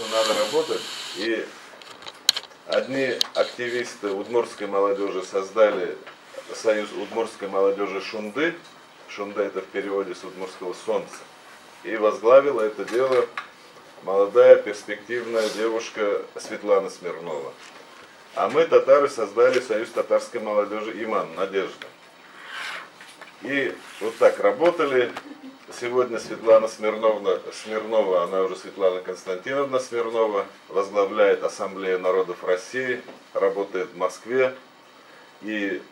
что надо работать. И одни активисты удмуртской молодежи создали союз удмуртской молодежи Шунды. Шунда — это в переводе с удмуртского солнце. И возглавила это дело молодая перспективная девушка Светлана Смирнова. А мы, татары, создали союз татарской молодежи Иман, Надежда. И вот так работали. Сегодня Светлана Смирнова, она уже Светлана Константиновна Смирнова, возглавляет Ассамблею народов России, работает в Москве. И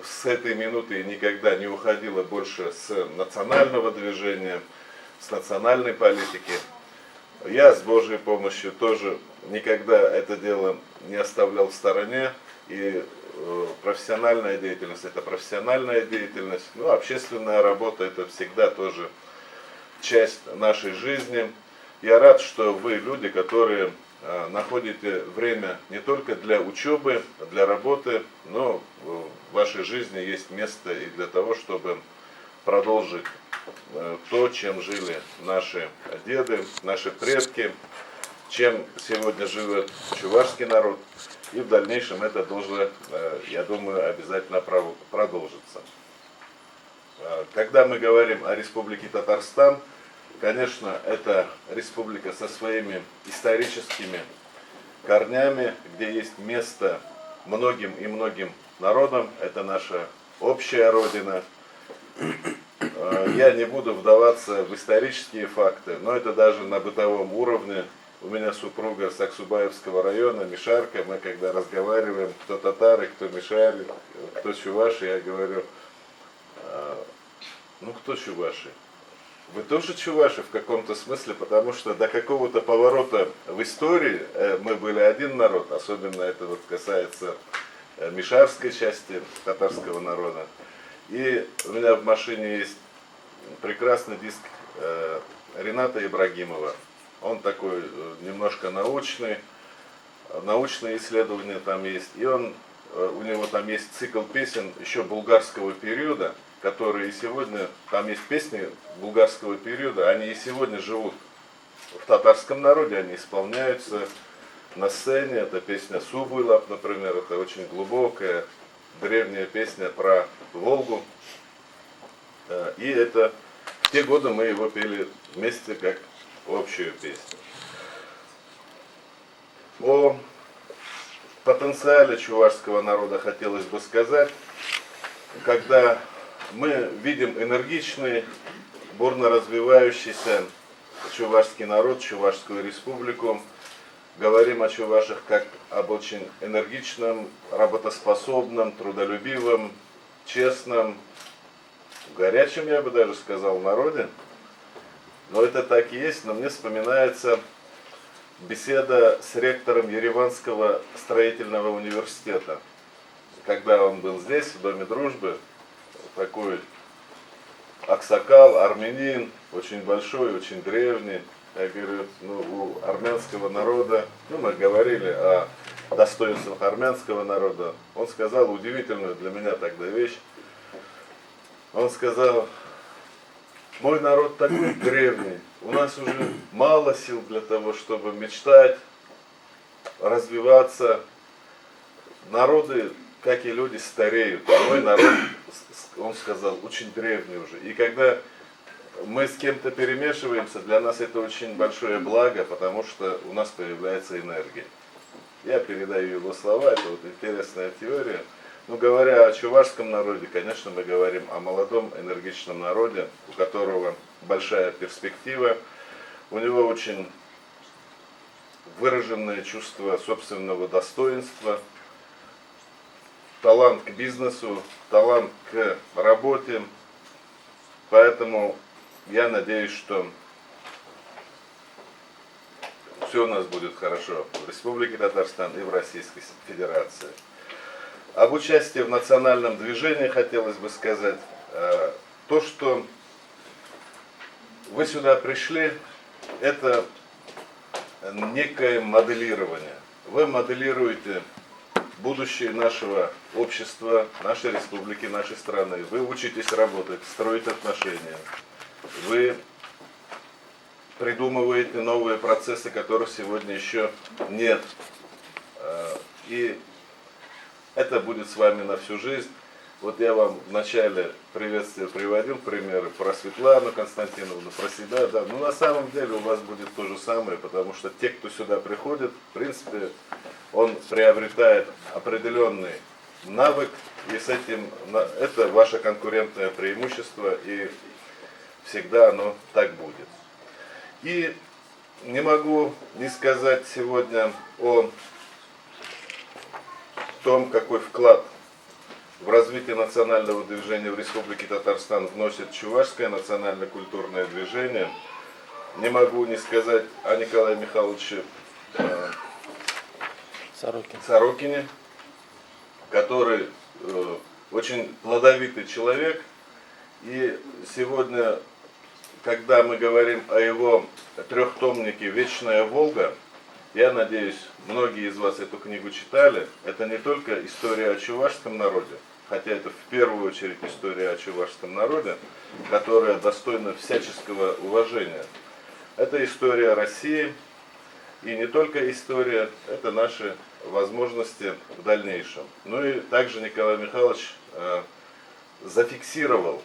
с этой минуты никогда не уходила больше с национального движения, с национальной политики. Я с Божьей помощью тоже никогда это дело не оставлял в стороне. И профессиональная деятельность — это профессиональная деятельность. Ну, общественная работа — это всегда тоже часть нашей жизни. Я рад, что вы люди, которые находите время не только для учебы, для работы, но в вашей жизни есть место и для того, чтобы продолжить то, чем жили наши деды, наши предки, чем сегодня живет чувашский народ. И в дальнейшем это должно, я думаю, обязательно продолжится. Когда мы говорим о Республике Татарстан, конечно, это республика со своими историческими корнями, где есть место многим и многим народам. Это наша общая родина. Я не буду вдаваться в исторические факты, но это даже на бытовом уровне. У меня супруга с Аксубаевского района, Мишарка. Мы когда разговариваем, кто татары, кто мишари, кто чуваши, я говорю: ну кто чуваши? Вы тоже чуваши в каком-то смысле, потому что до какого-то поворота в истории мы были один народ, особенно это вот касается мишарской части татарского народа. И у меня в машине есть прекрасный диск Рената Ибрагимова. Он такой немножко научный, научные исследования там есть. И у него там есть цикл песен еще булгарского периода, которые и сегодня, там есть песни булгарского периода, они и сегодня живут в татарском народе, они исполняются на сцене. Это песня Субуйлап, например, это очень глубокая, древняя песня про Волгу. И это в те годы мы его пели вместе как общую песню. О потенциале чувашского народа хотелось бы сказать. Когда мы видим энергичный, бурно развивающийся чувашский народ, Чувашскую республику, говорим о чувашах как об очень энергичном, работоспособном, трудолюбивом, честном, горячем, я бы даже сказал, народе. Но это так и есть, но мне вспоминается беседа с ректором Ереванского строительного университета. Когда он был здесь, в Доме дружбы, такой аксакал, армянин, очень большой, очень древний. Я говорю, у армянского народа, мы говорили о достоинствах армянского народа. Он сказал удивительную для меня тогда вещь. Он сказал: мой народ такой древний, у нас уже мало сил для того, чтобы мечтать, развиваться. Народы, как и люди, стареют. А мой народ, он сказал, очень древний уже. И когда мы с кем-то перемешиваемся, для нас это очень большое благо, потому что у нас появляется энергия. Я передаю его слова, это вот интересная теория. Но говоря о чувашском народе, конечно, мы говорим о молодом, энергичном народе, у которого большая перспектива. У него очень выраженное чувство собственного достоинства, талант к бизнесу, талант к работе. Поэтому я надеюсь, что все у нас будет хорошо в Республике Татарстан и в Российской Федерации. Об участии в национальном движении хотелось бы сказать. То, что вы сюда пришли, это некое моделирование. Вы моделируете будущее нашего общества, нашей республики, нашей страны. Вы учитесь работать, строить отношения. Вы придумываете новые процессы, которых сегодня еще нет. И это будет с вами на всю жизнь. Вот я вам в начале приветствия приводил примеры про Светлану Константиновну, про себя. Да. Но на самом деле у вас будет то же самое, потому что те, кто сюда приходит, в принципе, он приобретает определенный навык, и с этим это ваше конкурентное преимущество, и всегда оно так будет. И не могу не сказать сегодня о том, какой вклад в развитие национального движения в Республике Татарстан вносит Чувашское национально-культурное движение. Не могу не сказать о Николае Михайловиче Сорокине, который очень плодовитый человек. И сегодня, когда мы говорим о его трехтомнике «Вечная Волга», я надеюсь, многие из вас эту книгу читали. Это не только история о чувашском народе, хотя это в первую очередь история о чувашском народе, которая достойна всяческого уважения. Это история России, и не только история, это наши возможности в дальнейшем. Ну и также Николай Михайлович зафиксировал,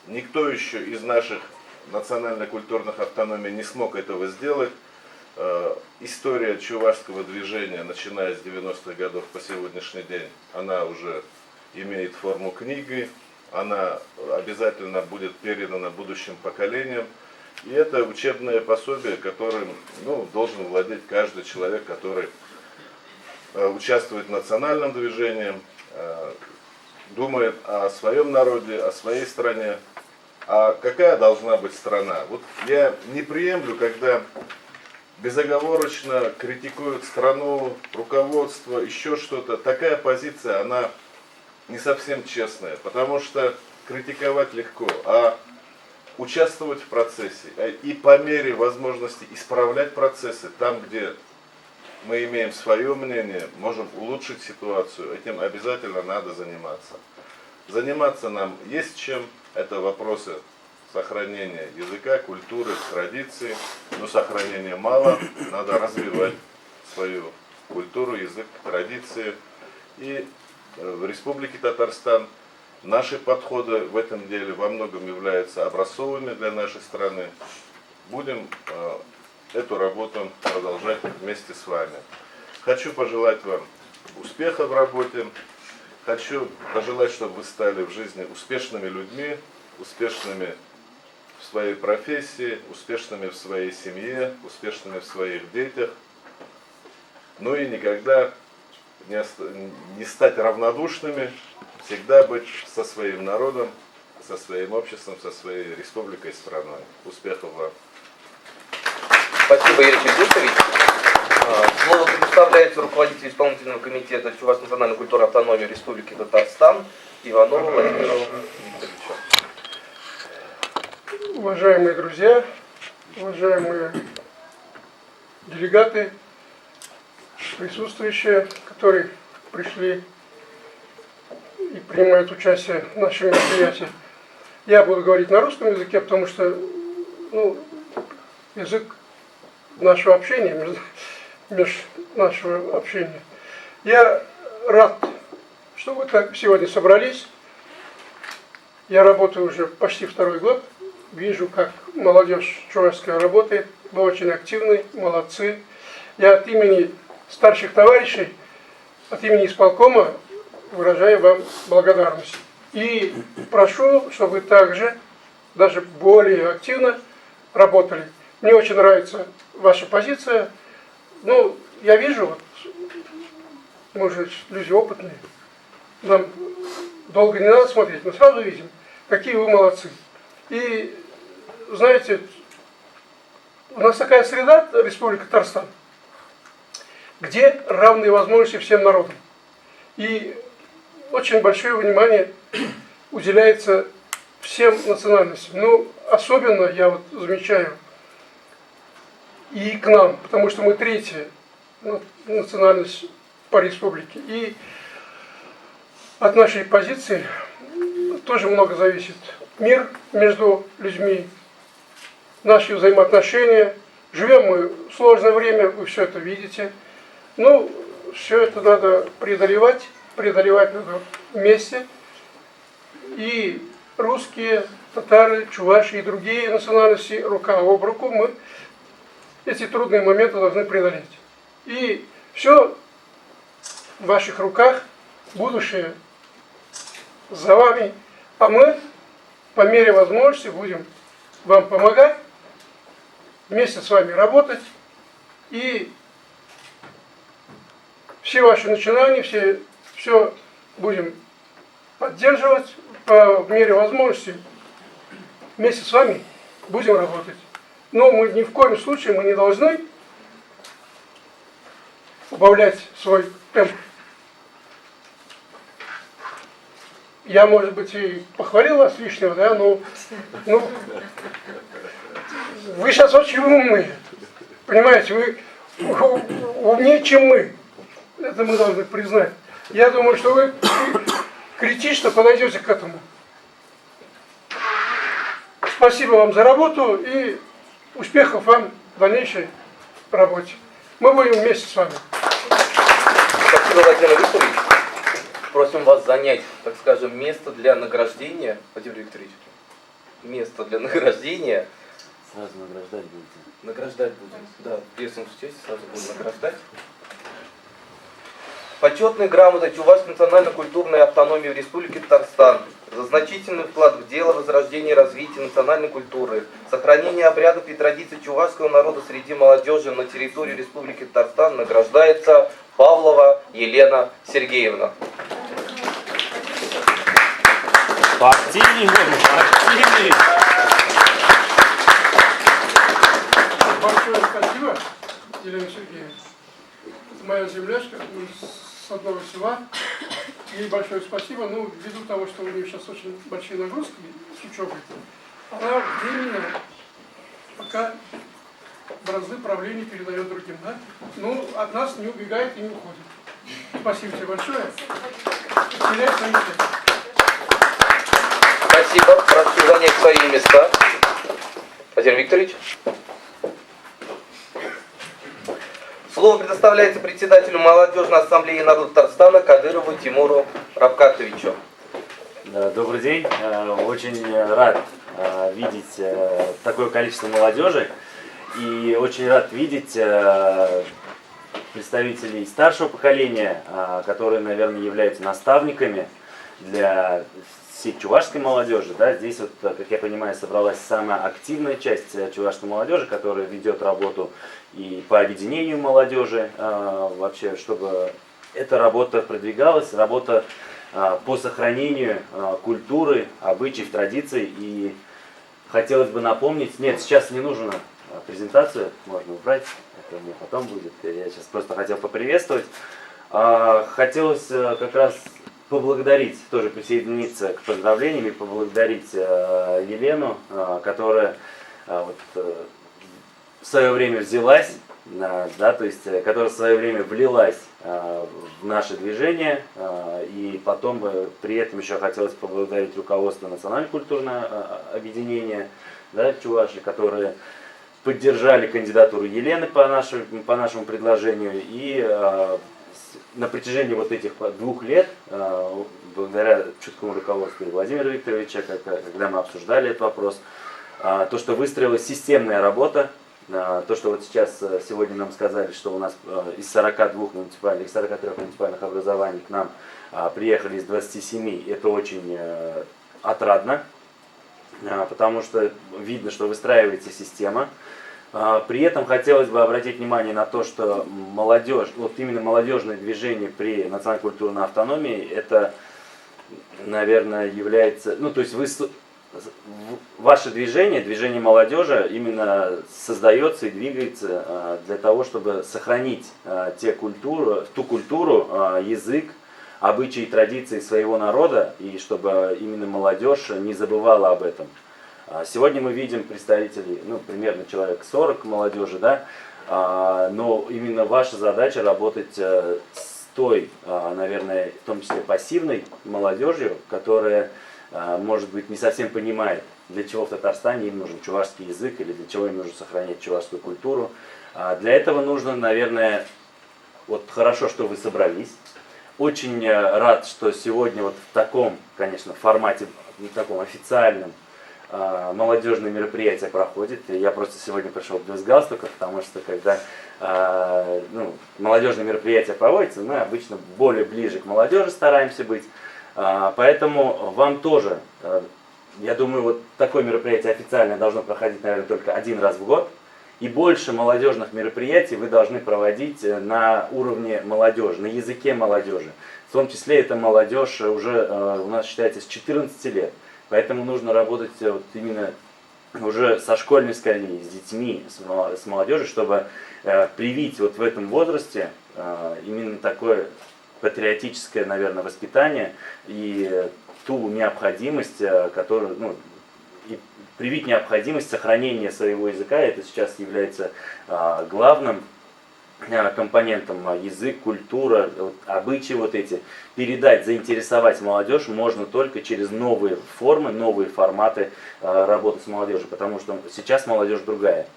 никто еще из наших национально-культурных автономий не смог этого сделать. История чувашского движения, начиная с 90-х годов по сегодняшний день, она уже имеет форму книги, она обязательно будет передана будущим поколениям. И это учебное пособие, которым должен владеть каждый человек, который участвует в национальном движении, думает о своем народе, о своей стране. А какая должна быть страна? Вот я не приемлю, когда безоговорочно критикуют страну, руководство, еще что-то. Такая позиция, она не совсем честная, потому что критиковать легко, а участвовать в процессе и по мере возможности исправлять процессы там, где мы имеем свое мнение, можем улучшить ситуацию, этим обязательно надо заниматься. Заниматься нам есть чем, это вопросы сохранения языка, культуры, традиций, но сохранения мало, надо развивать свою культуру, язык, традиции. И в Республике Татарстан наши подходы в этом деле во многом являются образцовыми для нашей страны. Будем эту работу продолжать вместе с вами. Хочу пожелать вам успеха в работе, хочу пожелать, чтобы вы стали в жизни успешными людьми, успешными в своей профессии, успешными в своей семье, успешными в своих детях. Ну и никогда не стать равнодушными, всегда быть со своим народом, со своим обществом, со своей республикой, страной. Успехов вам! Спасибо, Юрий Федюсович. Слово предоставляется руководителю исполнительного комитета Чувашской национальной культуры и автономии Республики Татарстан Иванову Владимиру Викторовичу. Уважаемые друзья, уважаемые делегаты, присутствующие, которые пришли и принимают участие в нашем мероприятии. Я буду говорить на русском языке, потому что язык нашего общения, нашего общения. Я рад, что вы так сегодня собрались. Я работаю уже почти второй год. Вижу, как молодежь чувашская работает. Вы очень активны, молодцы. Я от имени старших товарищей, от имени исполкома выражаю вам благодарность. И прошу, чтобы вы также, даже более активно работали. Мне очень нравится ваша позиция. Я вижу, мы уже люди опытные, нам долго не надо смотреть, мы сразу видим, какие вы молодцы. И, знаете, у нас такая среда, Республика Татарстан, где равные возможности всем народам. И очень большое внимание уделяется всем национальностям. Особенно я замечаю и к нам, потому что мы третья национальность по республике. И от нашей позиции тоже много зависит. Мир между людьми, наши взаимоотношения. Живем мы в сложное время, вы все это видите. Ну, все это надо преодолевать надо вместе. И русские, татары, чуваши и другие национальности рука об руку мы эти трудные моменты должны преодолеть. И все в ваших руках, будущее за вами, а мы по мере возможности будем вам помогать, вместе с вами работать, и все ваши начинания, все будем поддерживать по мере возможности, вместе с вами будем работать. Но мы ни в коем случае мы не должны убавлять свой темп. Я, может быть, и похвалил вас лишнего, да, но вы сейчас очень умные. Понимаете, вы умнее, чем мы. Это мы должны признать. Я думаю, что вы критично подойдете к этому. Спасибо вам за работу и успехов вам в дальнейшей работе. Мы будем вместе с вами. Спасибо, Владимир Викторович. Просим вас занять, так скажем, место для награждения. Владимир Викторович, место для награждения. Сразу награждать будете. Награждать будем. Да, в приветственном честь сразу будем награждать. Почетной грамотой Чувашской национально-культурной автономии в Республике Татарстан за значительный вклад в дело возрождения и развития национальной культуры, сохранения обрядов и традиций чувашского народа среди молодежи на территории Республики Татарстан награждается Павлова Елена Сергеевна. Поактивнее, поактивнее. Большое спасибо, Елена Сергеевна. Это моя землячка, мы с одного села. Ей большое спасибо. Ну, ввиду того, что у нее сейчас очень большие нагрузки с учебой, она временно пока бразды правления передает другим, да? Ну, от нас не убегает и не уходит. Спасибо тебе большое. Теряй свои темы. Спасибо. Прошу занять свои места. Владимир Викторович. Слово предоставляется председателю молодежной ассамблеи народа Татарстана Кадырову Тимуру Равкатовичу. Добрый день. Очень рад видеть такое количество молодежи. И очень рад видеть представителей старшего поколения, которые, наверное, являются наставниками для всей чувашской молодежи. Да? Здесь, вот, как я понимаю, собралась самая активная часть чувашской молодежи, которая ведет работу и по объединению молодежи, вообще, чтобы эта работа продвигалась, работа по сохранению культуры, обычаев, традиций. И хотелось бы напомнить, нет, сейчас не нужно презентацию, можно убрать, это мне потом будет, я сейчас просто хотел поприветствовать. Хотелось как раз поблагодарить, тоже присоединиться к поздравлениям и поблагодарить Елену, которая вот, в свое время взялась, да, то есть, которая в свое время влилась в наше движение, и потом при этом еще хотелось поблагодарить руководство Национально-культурного объединения, да, Чуваши, которые поддержали кандидатуру Елены по нашему предложению, и на протяжении вот этих 2 лет, благодаря чуткому руководству Владимира Викторовича, когда мы обсуждали этот вопрос, то, что выстроилась системная работа, то, что вот сейчас сегодня нам сказали, что у нас из 42 муниципальных, из 43 муниципальных образований к нам приехали из 27, это очень отрадно, потому что видно, что выстраивается система. При этом хотелось бы обратить внимание на то, что молодежь, вот именно молодежное движение при национально-культурной автономии, это, наверное, является, ну, то есть ваше движение молодежи именно создается и двигается для того, чтобы сохранить ту культуру, язык, обычаи и традиции своего народа, и чтобы именно молодежь не забывала об этом. Сегодня мы видим представителей, ну, примерно человек 40 молодежи, да, но именно ваша задача работать с той, наверное, в том числе пассивной молодежью, которая, может быть, не совсем понимает для чего в Татарстане им нужен чувашский язык или для чего им нужно сохранять чувашскую культуру. Для этого нужно, наверное, вот хорошо, что вы собрались. Очень рад, что сегодня вот в таком, конечно, формате, в таком официальном молодежное мероприятие проходит. И я просто сегодня пришел без галстука, потому что когда молодежные мероприятия проводятся, мы обычно более ближе к молодежи стараемся быть. Поэтому вам тоже, я думаю, вот такое мероприятие официально должно проходить, наверное, только один раз в год. И больше молодежных мероприятий вы должны проводить на уровне молодежи, на языке молодежи. В том числе эта молодежь уже у нас считается с 14 лет. Поэтому нужно работать вот именно уже со школьной скамьи, с детьми, с молодежью, чтобы привить вот в этом возрасте именно такое патриотическое, наверное, воспитание и ту необходимость, которую, и привить необходимость сохранения своего языка. Это сейчас является главным компонентом. Язык, культура, обычаи вот эти. Передать, заинтересовать молодежь можно только через новые формы, новые форматы работы с молодежью. Потому что сейчас молодежь другая.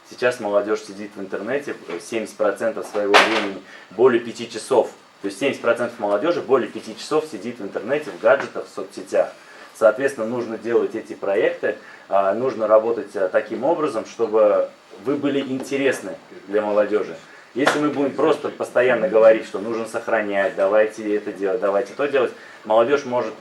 Сейчас молодежь сидит в интернете 70% своего времени, более 5 часов. То есть 70% молодежи более 5 часов сидит в интернете, в гаджетах, в соцсетях. Соответственно, нужно делать эти проекты, нужно работать таким образом, чтобы вы были интересны для молодежи. Если мы будем просто постоянно говорить, что нужно сохранять, давайте это делать, давайте то делать, молодежь может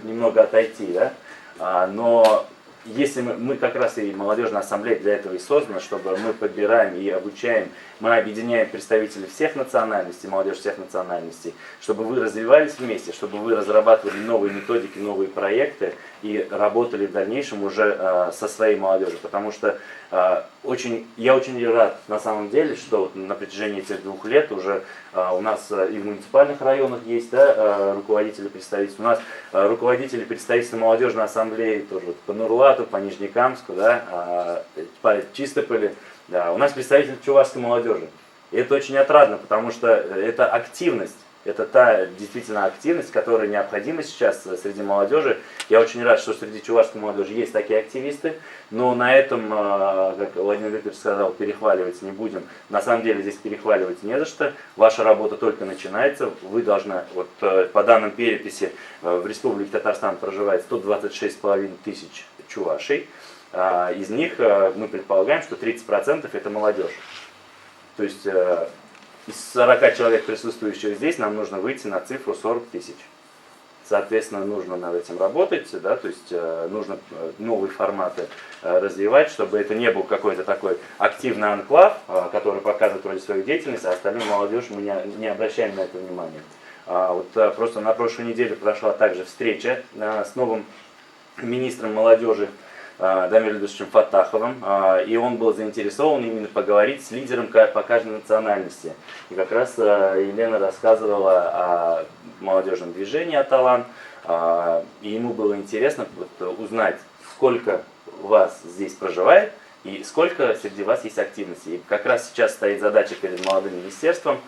немного отойти, да? Но если мы как раз и молодежная ассамблея для этого и создана, чтобы мы подбираем и обучаем, мы объединяем представителей всех национальностей, молодежь всех национальностей, чтобы вы развивались вместе, чтобы вы разрабатывали новые методики, новые проекты и работали в дальнейшем уже со своей молодежью. Потому что я очень рад на самом деле, что вот на протяжении этих 2 лет уже у нас и в муниципальных районах есть, да, руководители представительств, у нас руководители представительства молодежной ассамблеи тоже вот, по Нурлату, по Нижнекамску, да, по Чистополе. Да, у нас представитель чувашской молодежи. И это очень отрадно, потому что это активность. Это та действительно активность, которая необходима сейчас среди молодежи. Я очень рад, что среди чувашской молодежи есть такие активисты. Но на этом, как Владимир Викторович сказал, перехваливать не будем. На самом деле здесь перехваливать не за что. Ваша работа только начинается. Вы должны, вот по данным переписи, в Республике Татарстан проживает 126,5 тысяч чувашей. Из них мы предполагаем, что 30% это молодежь. То есть из 40 человек, присутствующих здесь, нам нужно выйти на цифру 40 тысяч. Соответственно, нужно над этим работать, да, то есть нужно новые форматы развивать, чтобы это не был какой-то такой активный анклав, который показывает вроде свою деятельность, а остальную молодежь мы не обращаем на это внимания. Вот просто на прошлой неделе прошла также встреча с новым министром молодежи Дамиром Ильдусовичем Фаттаховым, и он был заинтересован именно поговорить с лидером по каждой национальности. И как раз Елена рассказывала о молодежном движении «Аталан», и ему было интересно узнать, сколько вас здесь проживает и сколько среди вас есть активности. И как раз сейчас стоит задача перед молодым министерством